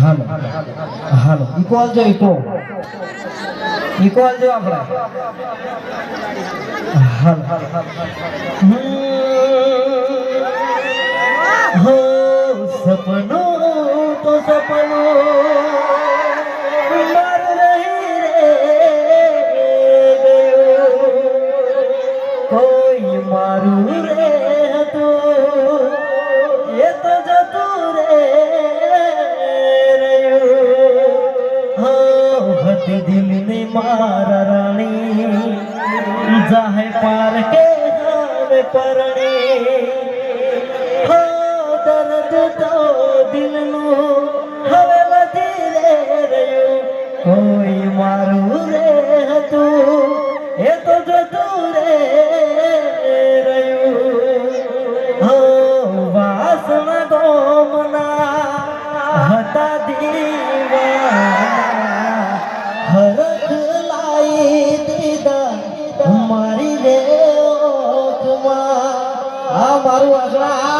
હાલો હાલો eco આલજો eco આલજો આપણે હાલો હો સપનું તો સપનું મારું રહી રે કોઈ મારું રે હતું એ તો જતું રે दिल ने मारा रानी जाहे पार के नाम परणे हो दर्द तो दिल नो हवे वधी रे रयो कोई मारू रे હતું એ તો જતું રે રહ્યું હો વાસના ગોમના હતા દીવાના હરખ લાઈ દીધા મારી રે ઓખમાં આ મારું આસરા